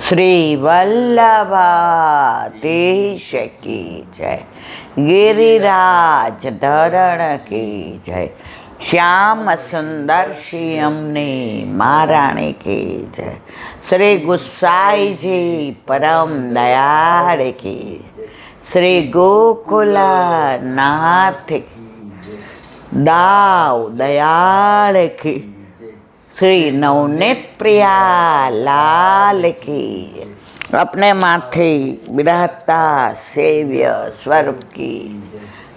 શ્રી વલ્લભાધીશ કી જય, ગિરિરાજ ધરણ કી જય, શ્યામ સુંદર શ્યામની મહારાણી કી જય, શ્રી ગુસાઈજી પરમ દયાળ કી, શ્રી ગોકુલનાથ દાવ દયાળ કી, श्री नवनीत प्रिया लाल की, अपने माथे बिराजता सेव्य स्वरूप की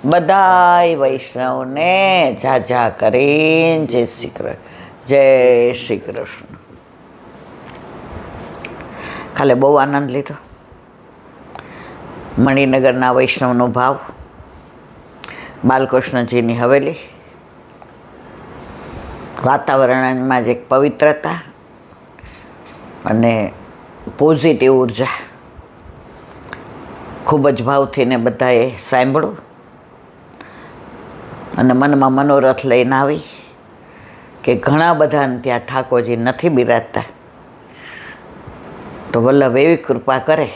बधाई वैष्णव ने जाजा करें। जय श्री कृष्ण, जय श्री कृष्ण। काले बहु आनंद लीधो। मणिनगरना वैष्णवनो भाव, बालकृष्णजीनी हवेली, વાતાવરણમાં જ એક પવિત્રતા અને પોઝિટિવ ઉર્જા ખૂબ જ ભાવથી ને બધાએ સાંભળ્યું અને મનમાં મનોરથ લઈને આવી કે ઘણા બધાને ત્યાં ઠાકોરજી નથી બિરાજતા, તો વલ્લભ એવી કૃપા કરે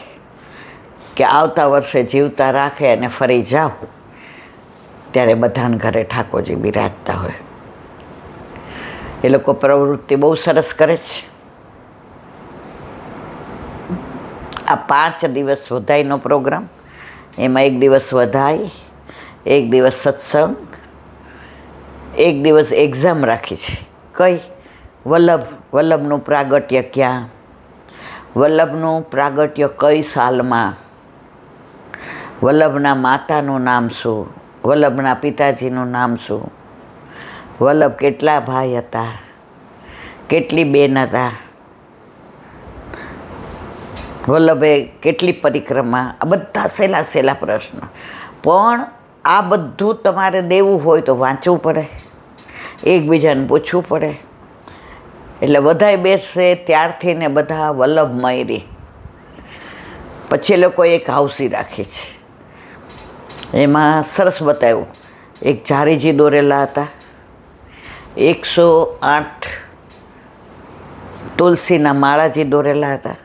કે આવતા વર્ષે જીવતા રાખે અને ફરી જાઓ ત્યારે બધાને ઘરે ઠાકોરજી બિરાજતા હોય। એ લોકો પ્રવૃત્તિ બહુ સરસ કરે છે। આ 5 દિવસ વધાઈનો પ્રોગ્રામ, એમાં એક દિવસ વધાઈ, એક દિવસ સત્સંગ, એક દિવસ એક્ઝામ રાખી છે। કઈ? વલ્લભનું પ્રાગટ્ય ક્યાં, વલ્લભનું પ્રાગટ્ય કઈ સાલમાં, વલ્લભના માતાનું નામ શું, વલ્લભના પિતાજીનું નામ શું, વલ્લભ કેટલા ભાઈ હતા, કેટલી બેન હતા, વલ્લભે કેટલી પરિક્રમા, આ બધા સહેલા સહેલા પ્રશ્ન। પણ આ બધું તમારે દેવું હોય તો વાંચવું પડે, એકબીજાને પૂછવું પડે। એટલે બધાય બેસશે ત્યારથી ને બધા વલ્લભમય રહે। પછી એ લોકોએ એક હાઉસી રાખી છે, એમાં સરસ બતાવ્યું। એક ઝારીજી દોરેલા હતા, 108 તુલસીના માળાજી દોરેલા હતા,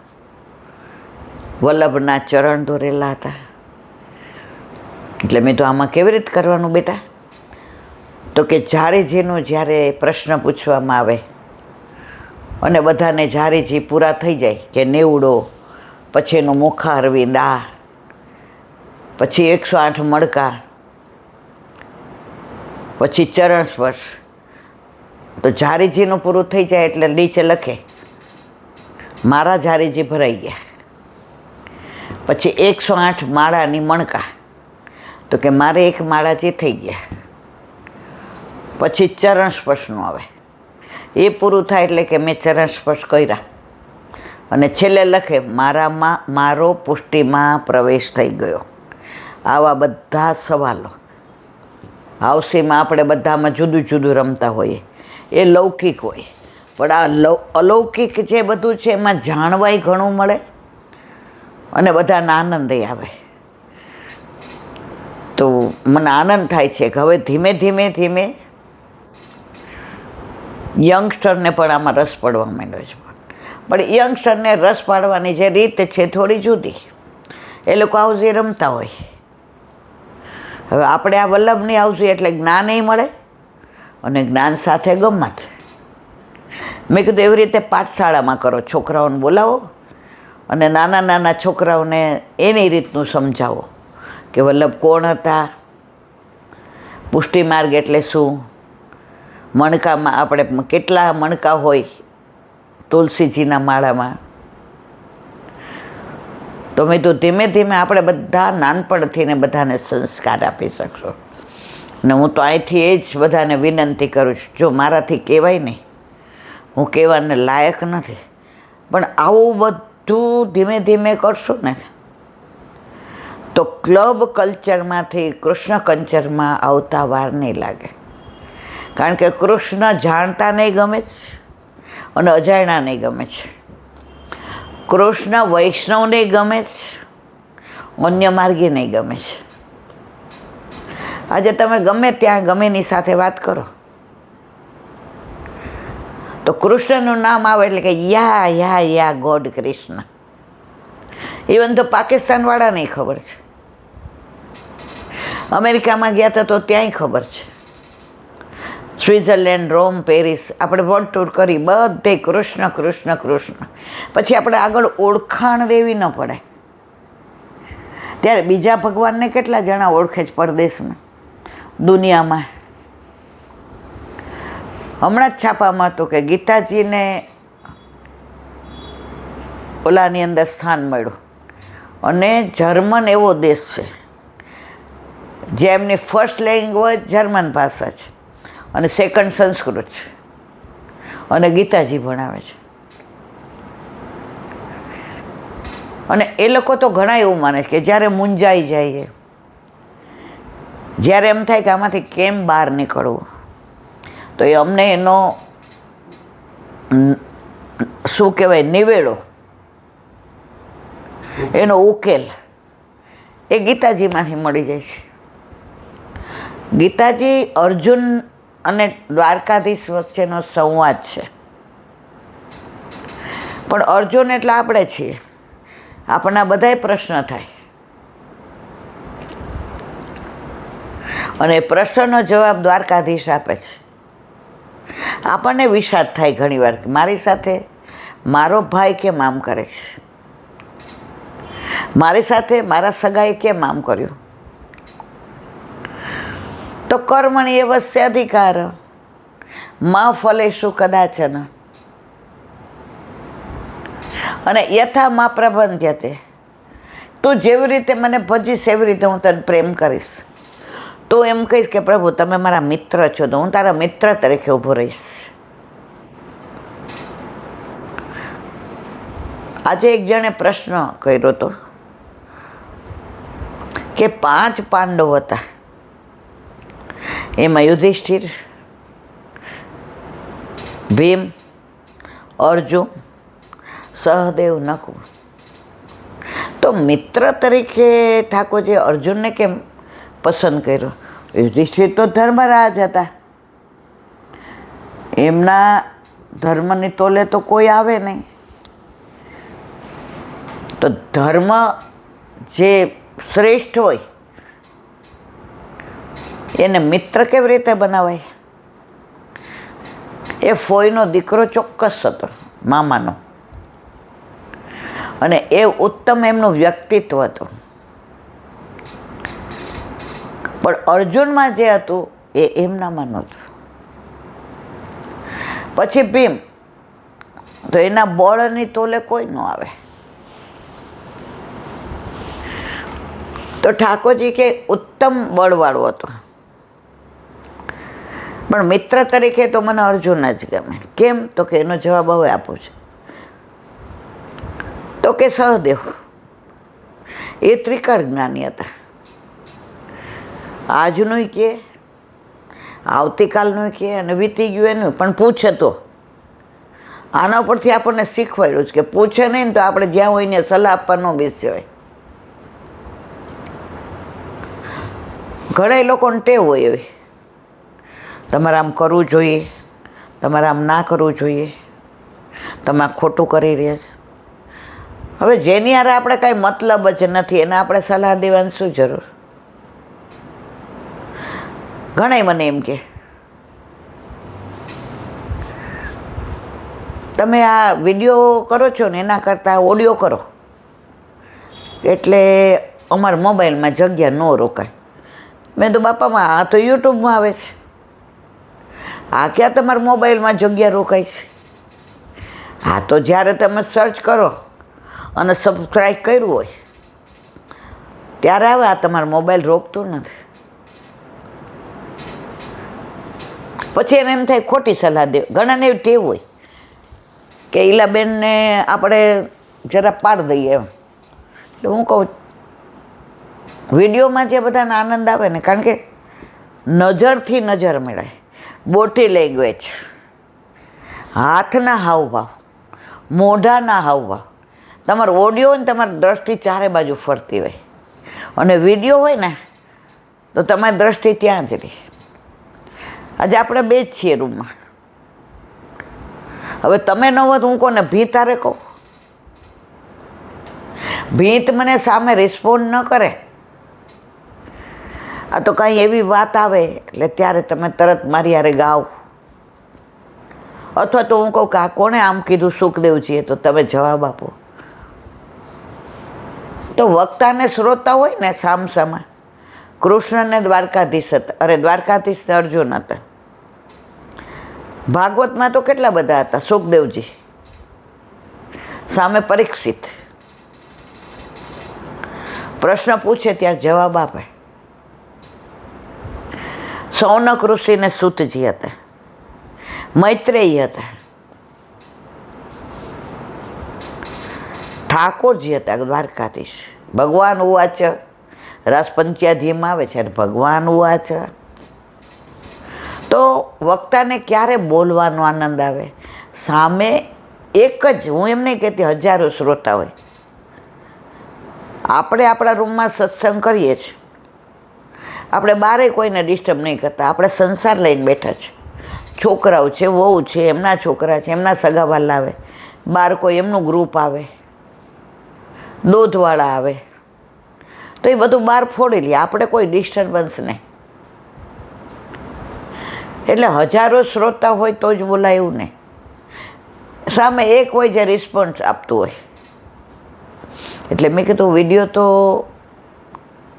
વલ્લભના ચરણ દોરેલા હતા। એટલે મેં તો આમાં કેવી રીતે કરવાનું બેટા? તો કે ઝારીજીનું જ્યારે પ્રશ્ન પૂછવામાં આવે અને બધાને ઝારીજી પૂરા થઈ જાય કે નેવડો, પછી એનું મુખારવિંદ આ, પછી 108 મણકા, પછી ચરણ સ્પર્શ, તો ઝારીજીનું પૂરું થઈ જાય એટલે નીચે લખે મારા ઝારીજી ભરાઈ ગયા। પછી 108 માળાની મણકા, તો કે મારે એક માળાજી થઈ ગયા। પછી ચરણ સ્પર્શનું આવે, એ પૂરું થાય એટલે કે મેં ચરણ સ્પર્શ કર્યા, અને છેલ્લે લખે મારો પુષ્ટિમાં પ્રવેશ થઈ ગયો। આવા બધા સવાલો હાઉસીમાં આપણે બધામાં જુદું જુદું રમતા હોઈએ, એ લૌકિક હોય, પણ આ અલૌકિક જે બધું છે એમાં જાણવાય ઘણું મળે અને બધાને આનંદ આવે। તો મને આનંદ થાય છે કે હવે ધીમે ધીમે ધીમે યંગસ્ટરને પણ આમાં રસ પડવા માંડ્યો છે। પણ યંગસ્ટરને રસ પાડવાની જે રીત છે થોડી જુદી, એ લોકો હાઉસી રમતા હોય। હવે આપણે આ વલ્લભની હાઉસી એટલે જ્ઞાન મળે અને જ્ઞાન સાથે ગમત। મેં કીધું એવી રીતે પાઠશાળામાં કરો, છોકરાઓને બોલાવો અને નાના નાના છોકરાઓને એની રીતનું સમજાવો કે વલ્લભ કોણ હતા, પુષ્ટિ માર્ગ એટલે શું, મણકામાં આપણે કેટલા મણકા હોય તુલસીજીના માળામાં। તો મેં તો ધીમે ધીમે આપણે બધા નાનપણથી ને બધાને સંસ્કાર આપી શકશો। ને હું તો અહીંથી એ જ બધાને વિનંતી કરું છું, જો મારાથી કહેવાય નહીં, હું કહેવાને લાયક નથી, પણ આવું બધું ધીમે ધીમે કરશો ને તો ક્લબ કલ્ચરમાંથી કૃષ્ણ કલ્ચરમાં આવતા વાર નહીં લાગે। કારણ કે કૃષ્ણ જાણતા નહીં ગમે છે અને અજાણ્યા નહીં ગમે છે। કૃષ્ણ વૈષ્ણવને ગમે છે, અન્ય માર્ગી નહીં ગમે છે। આજે તમે ગમે ત્યાં ગમેની સાથે વાત કરો તો કૃષ્ણનું નામ આવે એટલે કે યા યા યા ગોડ કૃષ્ણ, ઇવન તો પાકિસ્તાનવાળાને ખબર છે, અમેરિકામાં ગયા હતા તો ત્યાંય ખબર છે, સ્વિટ્ઝરલેન્ડ, રોમ, પેરિસ, આપણે વર્લ્ડ ટૂર કરી, બધે કૃષ્ણ કૃષ્ણ કૃષ્ણ. પછી આપણે આગળ ઓળખાણ દેવી ન પડે. ત્યારે બીજા ભગવાનને કેટલા જણા ઓળખે છે પરદેશમાં, દુનિયામાં. હમણાં જ છાપામાં હતું કે ગીતાજીને ઓલાની અંદર સ્થાન મળ્યું. અને જર્મન એવો દેશ છે જે એમની ફર્સ્ટ લેંગ્વેજ જર્મન ભાષા છે અને સેકન્ડ સંસ્કૃત છે, અને ગીતાજી ભણાવે છે. અને એ લોકો તો ઘણા એવું માને છે કે જ્યારે મૂંઝાઈ જાય, જ્યારે એમ થાય કે આમાંથી કેમ બહાર નીકળવું, તો એ અમને એનો શું કહેવાય નિવેડો, એનો ઉકેલ એ ગીતાજીમાંથી મળી જાય છે. ગીતાજી અર્જુન અને દ્વારકાધીશ વચ્ચેનો સંવાદ છે. પણ અર્જુન એટલે આપણે છીએ, આપણને બધાય પ્રશ્ન થાય, અને એ પ્રશ્નનો જવાબ દ્વારકાધીશ આપે છે. આપણને વિષાદ થાય ઘણીવાર કે મારી સાથે મારો ભાઈ કેમ આમ કરે છે, મારી સાથે મારા સગાએ કેમ આમ કર્યું. તો કર્મણી એવસ્ય અધિકાર મા ફલેષુ કદાચન, અને યથા મા પ્રબંધ્યતે, તું જેવી રીતે મને ભજીશ એવી રીતે હું તને પ્રેમ કરીશ. તો એમ કહીશ કે પ્રભુ તમે મારા મિત્ર છો, તો હું તારા મિત્ર તરીકે ઊભો રહીશ. આજે એક જણે પ્રશ્ન કર્યો હતો કે 5 પાંડવ હતા, એમાં યુધિષ્ઠિર, ભીમ, અર્જુન, સહદેવ, નકુળ. તો મિત્ર તરીકે ઠાકોરજી અર્જુનને કેમ પસંદ કર્યો? યુધિષ્ઠિર તો ધર્મરાજ હતા, એમના ધર્મની તોલે તો કોઈ આવે નહીં. તો ધર્મ જે શ્રેષ્ઠ હોય એને મિત્ર કેવી રીતે બનાવાય? એ ફોઈનો દીકરો ચોક્કસ હતો, મામાનો, અને એ ઉત્તમ એમનું વ્યક્તિત્વ હતું. પણ અર્જુનમાં જે હતું એ એમનામાં નહોતું. પછી ભીમ, તો એના બળની તોલે કોઈ ન આવે. તો ઠાકોરજી કે ઉત્તમ બળવાળો હતો, પણ મિત્ર તરીકે તો મને અર્જુન જ ગમે. કેમ? તો કે એનો જવાબ હવે આપું છું. તો કે સહદેવ એ ત્રિકાળ જ્ઞાની હતા. આજનું કે આવતીકાલનું કે અને વીતી ગયું એનું પણ પૂછે તો. આના પરથી આપણને શીખવાડ્યું છે કે પૂછે નહીં તો આપણે જ્યાં હોય ને સલાહ આપવા ન બેસવાય. ઘણા લોકોને ટેવ હોય એવી, તમારે આમ કરવું જોઈએ, તમારે આમ ના કરવું જોઈએ, તમે આ ખોટું કરી રહ્યા છો. હવે જેની હારે આપણે કાંઈ મતલબ જ નથી એને આપણે સલાહ દેવાની શું જરૂર? ઘણાય મને એમ કે તમે આ વિડીયો કરો છો ને એના કરતાં ઓડિયો કરો એટલે અમારા મોબાઈલમાં જગ્યા ન રોકાય. મેં તો બાપામાં આ તો યુટ્યુબમાં આવે છે, આ ક્યાં તમારા મોબાઈલમાં જગ્યા રોકાય છે? હા, તો જ્યારે તમે સર્ચ કરો અને સબસ્ક્રાઈબ કર્યું હોય ત્યારે આવે. આ તમારો મોબાઈલ રોકતું નથી. પછી એને એમ થાય ખોટી સલાહ દે. ઘણાને એવી ટેવ હોય કે ઈલાબેનને આપણે જરા પાડી દઈએ એમ. એટલે હું કહું વિડીયોમાં જે બધાને આનંદ આવે ને, કારણ કે નજરથી નજર મળાય, બોડી લેંગ્વેજ, હાથના હાવભાવ, મોઢાના હાવભાવ. તમારો ઓડિયો હોય ને તમારી દ્રષ્ટિ ચારે બાજુ ફરતી હોય, અને વિડીયો હોય ને તો તમારી દ્રષ્ટિ ત્યાં જ રહી. આજે આપણે બે જ છીએ રૂમમાં. હવે તમે ન હોત હું કોને ભી તારે કહું? ભીત મને સામે રિસ્પોન્ડ ન કરે, આ તો કાંઈ એવી વાત આવે એટલે ત્યારે તમે તરત મારી હારે ગાઓ, અથવા તો હું કહું કે આ કોણે આમ કીધું સુખદેવજીએ, તો તમે જવાબ આપો. તો વક્તાને શ્રોતા હોય ને સામસામા. કૃષ્ણને દ્વારકાધીશ હતા, અરે દ્વારકાધીશને અર્જુન હતા. ભાગવતમાં તો કેટલા બધા હતા. સુખદેવજી સામે પરીક્ષિત, પ્રશ્ન પૂછે ત્યારે જવાબ આપે. સૌનક ઋષિને સૂતજી હતા, મૈત્રેયી હતા, ઠાકોરજી હતા દ્વારકાધીશ. ભગવાન ઉવાચ, રસ પંચાધ્યાયમાં આવે છે ભગવાન ઉવાચ. તો વક્તાને ક્યારે બોલવાનો આનંદ આવે? સામે એક જ, હું એમ નહીં કહેતી હજારો શ્રોતા હોય. આપણે આપણા રૂમમાં સત્સંગ કરીએ છીએ, આપણે બારે કોઈને ડિસ્ટર્બ નહીં કરતા, આપણે સંસાર લઈને બેઠા છે. છોકરાઓ છે, વહુ છે, એમના છોકરા છે, એમના સગાવાલા આવે, બહાર કોઈ એમનું ગ્રુપ આવે, દૂધવાળા આવે, તો એ બધું બહાર ફોડી લે, આપણે કોઈ ડિસ્ટર્બન્સ નહીં. એટલે હજારો શ્રોતા હોય તો જ બોલાય એવું નહીં. સામે એક હોય જે રિસ્પોન્સ આપતું હોય. એટલે મેં કીધું વિડીયો તો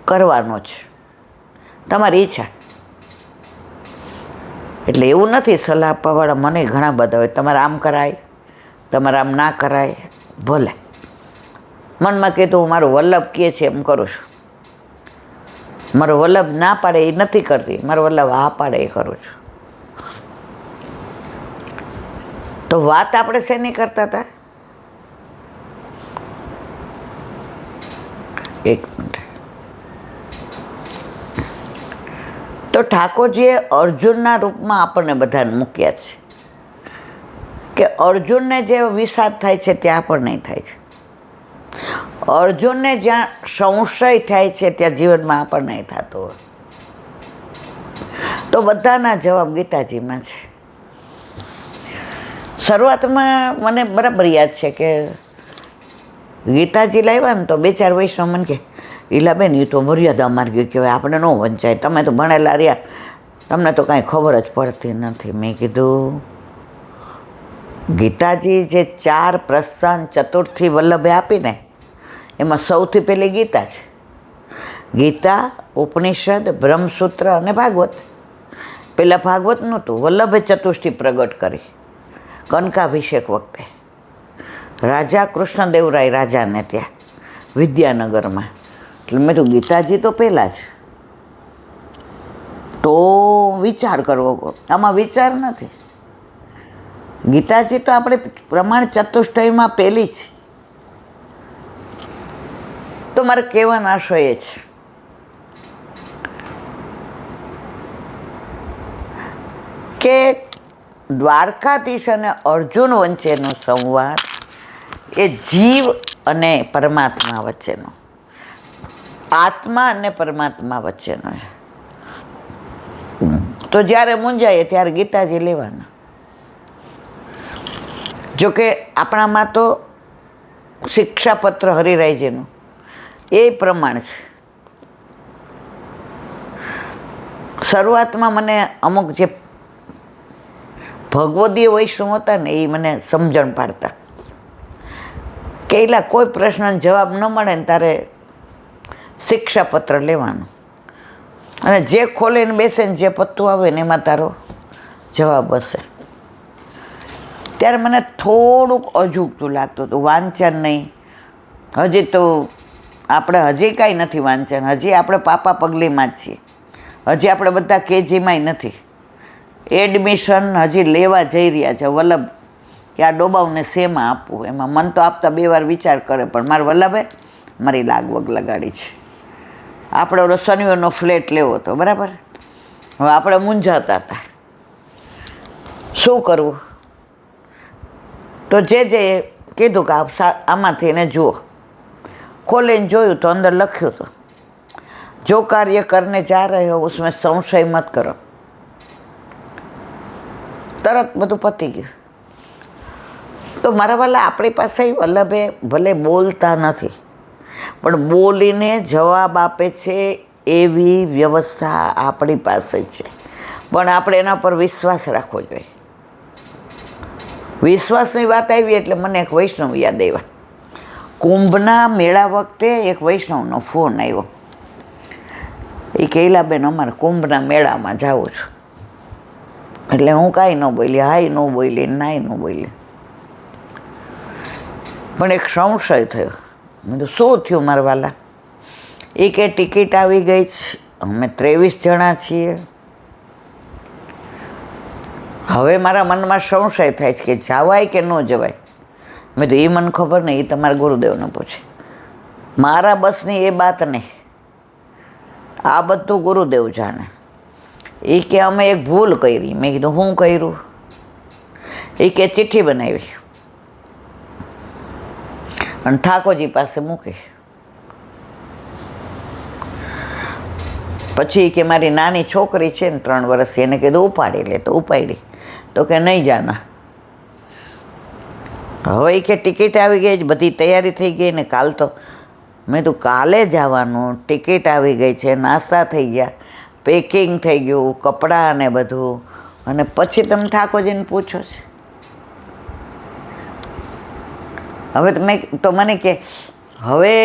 કરવાનો જ, તમારી ઈચ્છા. એટલે એવું નથી, સલાહ આપવાવાળા મને ઘણા બધા હોય, તમારે આમ કરાય, તમારે આમ ના કરાય, ભલે. મનમાં કીધું હું મારું વલ્લભ કહે છે એમ કરું છું. મારો વલ્લભ ના પાડે એ નથી કરતી, મારો વલ્લભ હા પાડે એ કરું છું. તો વાત આપણે શેની કરતા હતા? એક મિનિટ. તો ઠાકોરજીએ અર્જુનના રૂપમાં આપણને બધાને મૂક્યા છે કે અર્જુનને જે વિષાદ થાય છે ત્યાં પણ નહીં થાય છે. અર્જુનને જ્યાં સંશય થાય છે ત્યાં જીવનમાં આપણને નહીં થતો હોય. તો બધાના જવાબ ગીતાજીમાં છે. શરૂઆતમાં મને બરાબર યાદ છે કે ગીતાજી લાવ્યા ને તો 2-4 વૈષ્ણવ મને કે ઈલાબેન એ તો મર્યાદા માર્ગી કહેવાય, આપણે ન વંચાય, તમે તો ભણેલા રહ્યા, તમને તો કાંઈ ખબર જ પડતી નથી. મેં કીધું ગીતાજી જે 4 પ્રસ્થાન ચતુર્થી વલ્લભે આપીને એમાં સૌથી પહેલી ગીતા છે. ગીતા, ઉપનિષદ, બ્રહ્મસૂત્ર અને ભાગવત. પહેલાં ભાગવત નહોતું, વલ્લભે ચતુષ્ટિ પ્રગટ કરી કનકાભિષેક વખતે રાજા કૃષ્ણદેવરાય રાજાને ત્યાં વિદ્યાનગરમાં. એટલે મેં તો ગીતાજી તો પહેલાં જ. તો વિચાર કરવો, આમાં વિચાર નથી. ગીતાજી તો આપણે પ્રમાણ ચતુષ્ટયમાં પહેલી છે. તો મારે કહેવાનો આશય એ છે કે દ્વારકાધીશ અને અર્જુન વચ્ચેનો સંવાદ એ જીવ અને પરમાત્મા વચ્ચેનો, આત્મા અને પરમાત્મા વચ્ચેનો. તો જ્યારે મૂંઝાઈએ ત્યારે ગીતાજી લેવાના. જોકે આપણામાં તો શિક્ષાપત્ર હરિરાયજીનું એ પ્રમાણ છે. શરૂઆતમાં મને અમુક જે ભગવદીય વૈષ્ણવ હતા ને એ મને સમજણ પાડતા કે એલા કોઈ પ્રશ્નનો જવાબ ન મળે ને તારે શિક્ષાપત્ર લેવાનું અને જે ખોલીને બેસે ને જે પત્તું આવે ને એમાં તારો જવાબ હશે. ત્યારે મને થોડુંક અજુગતું લાગતું હતું, વાંચન નહીં. હજી તો આપણે હજી કાંઈ નથી વાંચન, હજી આપણે પાપા પગલીમાં જ છીએ, હજી આપણે બધા કેજીમાંય નથી. એડમિશન હજી લેવા જઈ રહ્યા છે. વલ્લભ કે આ ડોબાવને શેમાં આપવું, એમાં મન તો આપતા 2 વાર વિચાર કરે, પણ મારા વલ્લભે મારી લાગવગ લગાડી છે. આપણે ઓલો શનિવારનો ફ્લેટ લેવો હતો, બરાબર. હવે આપણે મૂંઝાતા હતા શું કરવું. તો જે કીધું કે આમાંથી એને જુઓ, ખોલીને જોયું તો અંદર લખ્યું હતું જો કાર્ય કરને જા રહે હો ઉસમેં સંશય મત કરો. તરત બધું પતી ગયું. તો મારા વાલા આપણી પાસે વલ્લભે ભલે બોલતા નથી, પણ બોલીને જવાબ આપે છે એવી વ્યવસ્થા આપણી પાસે છે, પણ આપણે એના પર વિશ્વાસ રાખવો જોઈએ. વિશ્વાસની વાત આવી એટલે મને એક વૈષ્ણવ યાદ આવ્યા. કુંભના મેળા વખતે એક વૈષ્ણવનો ફોન આવ્યો. એ કૈલાબેન અમારે કુંભના મેળામાં જાઉં છું. એટલે હું કાંઈ ન બોલી, હાય ન બોલી, નાય ન બોલી. પણ એક સંશય થયો. મેં તો શું થયું મારા વાલા? એ કે ટિકિટ આવી ગઈ છે, અમે 23 જણા છીએ. હવે મારા મનમાં સંશય થાય છે કે જવાય કે ન જવાય. મેં તો એ મને ખબર નહીં, એ તમારા ગુરુદેવને પૂછે. મારા બસની એ વાત નહીં, આ બધું ગુરુદેવ જાણે. એ કે અમે એક ભૂલ કરી. મેં કીધું શું કર્યું? એ કે ચિઠ્ઠી બનાવી અને ઠાકોરજી પાસે મૂકી. પછી કે મારી નાની છોકરી છે ને 3 વર્ષથી, એને કીધું ઉપાડી લે, તો ઉપાડી. તો કે નહીં જાના. હવે એ કે ટિકિટ આવી ગઈ, બધી તૈયારી થઈ ગઈ ને કાલ તો. મેં તો કાલે જવાનું, ટિકિટ આવી ગઈ છે, નાસ્તા થઈ ગયા, પેકિંગ થઈ ગયું, કપડાં ને બધું, અને પછી તમે ઠાકોરજીને પૂછો છે. હવે તો મને કે હવે